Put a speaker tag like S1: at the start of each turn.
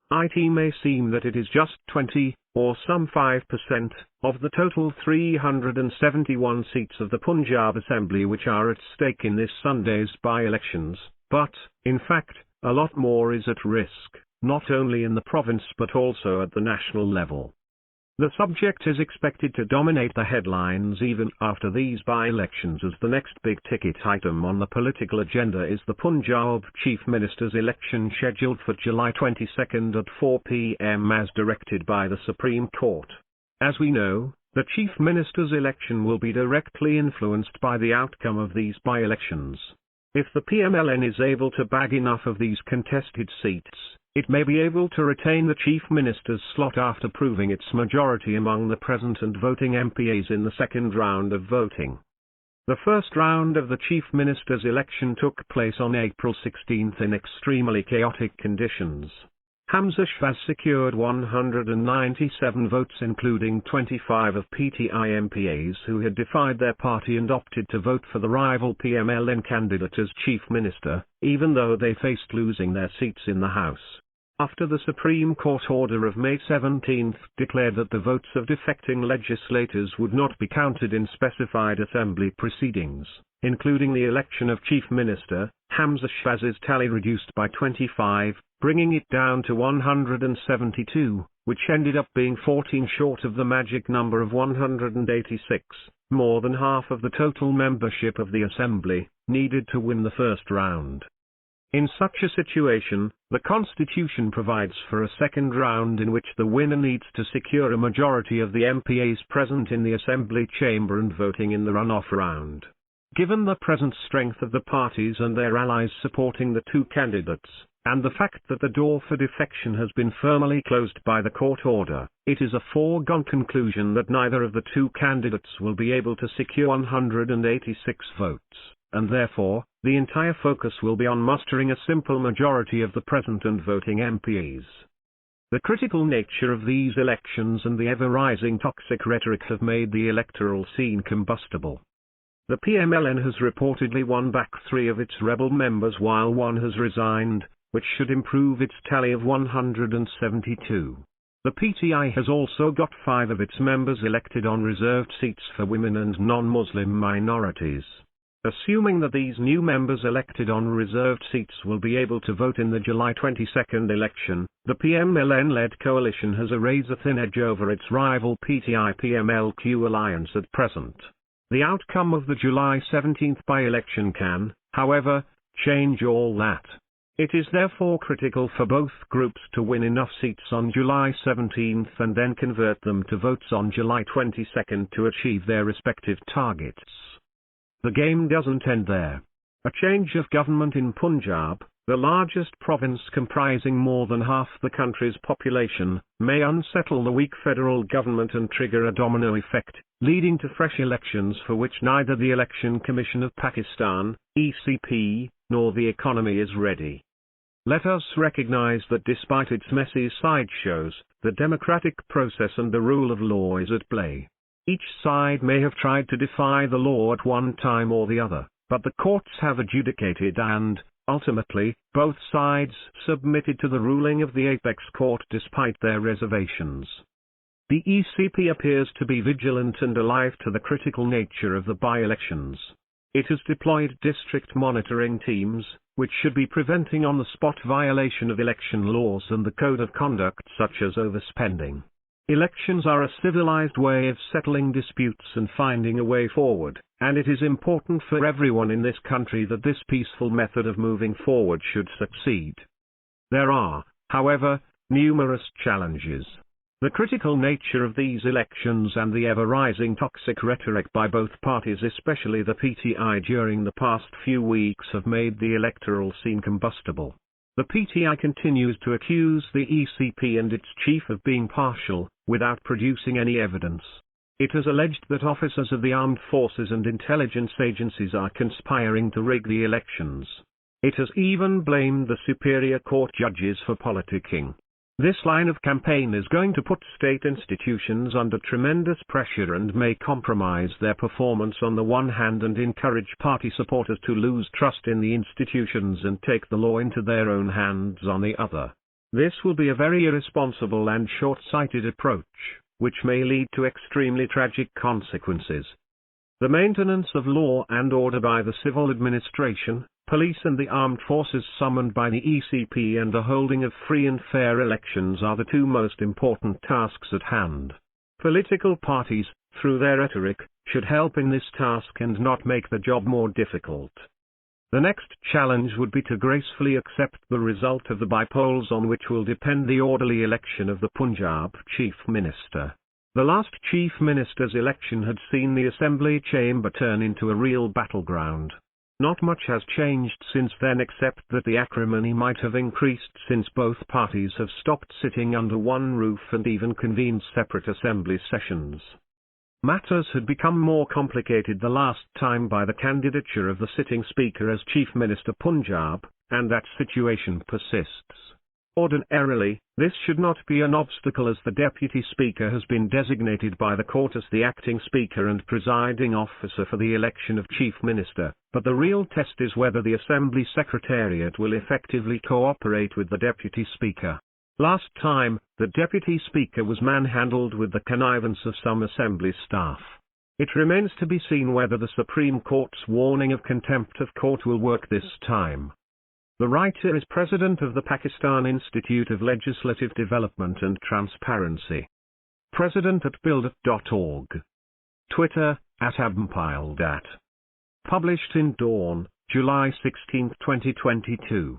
S1: It may seem that it is just 20, or some 5%, of the total 371 seats of the Punjab Assembly which are at stake in this Sunday's by-elections, but, in fact, a lot more is at risk, not only in the province but also at the national level. The subject is expected to dominate the headlines even after these by-elections, as the next big-ticket item on the political agenda is the Punjab Chief Minister's election scheduled for July 22 at 4 p.m. as directed by the Supreme Court. As we know, the Chief Minister's election will be directly influenced by the outcome of these by-elections. If the PMLN is able to bag enough of these contested seats, it may be able to retain the Chief Minister's slot after proving its majority among the present and voting MPAs in the second round of voting. The first round of the Chief Minister's election took place on April 16 in extremely chaotic conditions. Hamza Shahbaz secured 197 votes, including 25 of PTI MPAs who had defied their party and opted to vote for the rival PMLN candidate as Chief Minister, even though they faced losing their seats in the House. After the Supreme Court order of May 17 declared that the votes of defecting legislators would not be counted in specified assembly proceedings, including the election of Chief Minister, Hamza Shahbaz's tally reduced by 25, bringing it down to 172, which ended up being 14 short of the magic number of 186, more than half of the total membership of the Assembly, needed to win the first round. In such a situation, the Constitution provides for a second round in which the winner needs to secure a majority of the MPAs present in the Assembly chamber and voting in the runoff round. Given the present strength of the parties and their allies supporting the two candidates, and the fact that the door for defection has been firmly closed by the court order, it is a foregone conclusion that neither of the two candidates will be able to secure 186 votes, and therefore, the entire focus will be on mustering a simple majority of the present and voting MPAs. The critical nature of these elections and the ever-rising toxic rhetoric have made the electoral scene combustible. The PMLN has reportedly won back 3 of its rebel members while 1 has resigned, which should improve its tally of 172. The PTI has also got 5 of its members elected on reserved seats for women and non-Muslim minorities. Assuming that these new members elected on reserved seats will be able to vote in the July 22 election, the PMLN-led coalition has a razor-thin edge over its rival PTI-PMLQ alliance at present. The outcome of the July 17 by-election can, however, change all that. It is therefore critical for both groups to win enough seats on July 17 and then convert them to votes on July 22 to achieve their respective targets. The game doesn't end there. A change of government in Punjab, the largest province comprising more than half the country's population, may unsettle the weak federal government and trigger a domino effect, leading to fresh elections for which neither the Election Commission of Pakistan, ECP, nor the economy is ready. Let us recognize that despite its messy sideshows, the democratic process and the rule of law is at play. Each side may have tried to defy the law at one time or the other, but the courts have adjudicated and, ultimately, both sides submitted to the ruling of the apex court despite their reservations. The ECP appears to be vigilant and alive to the critical nature of the by-elections. It has deployed district monitoring teams, which should be preventing on-the-spot violation of election laws and the code of conduct such as overspending. Elections are a civilized way of settling disputes and finding a way forward, and it is important for everyone in this country that this peaceful method of moving forward should succeed. There are, however, numerous challenges. The critical nature of these elections and the ever-rising toxic rhetoric by both parties, especially the PTI during the past few weeks, have made the electoral scene combustible. The PTI continues to accuse the ECP and its chief of being partial, without producing any evidence. It has alleged that officers of the armed forces and intelligence agencies are conspiring to rig the elections. It has even blamed the Superior Court judges for politicking. This line of campaign is going to put state institutions under tremendous pressure and may compromise their performance on the one hand and encourage party supporters to lose trust in the institutions and take the law into their own hands on the other. This will be a very irresponsible and short-sighted approach, which may lead to extremely tragic consequences. The maintenance of law and order by the civil administration, police and the armed forces summoned by the ECP and the holding of free and fair elections are the two most important tasks at hand. Political parties, through their rhetoric, should help in this task and not make the job more difficult. The next challenge would be to gracefully accept the result of the by-polls on which will depend the orderly election of the Punjab Chief Minister. The last Chief Minister's election had seen the Assembly chamber turn into a real battleground. Not much has changed since then except that the acrimony might have increased since both parties have stopped sitting under one roof and even convened separate Assembly sessions. Matters had become more complicated the last time by the candidature of the sitting Speaker as Chief Minister Punjab, and that situation persists. Ordinarily, this should not be an obstacle as the Deputy Speaker has been designated by the court as the acting Speaker and presiding officer for the election of Chief Minister, but the real test is whether the Assembly Secretariat will effectively cooperate with the Deputy Speaker. Last time, the Deputy Speaker was manhandled with the connivance of some Assembly staff. It remains to be seen whether the Supreme Court's warning of contempt of court will work this time. The writer is president of the Pakistan Institute of Legislative Development and Transparency. President at buildat.org. Twitter, @abmpildat. Published in Dawn, July 16, 2022.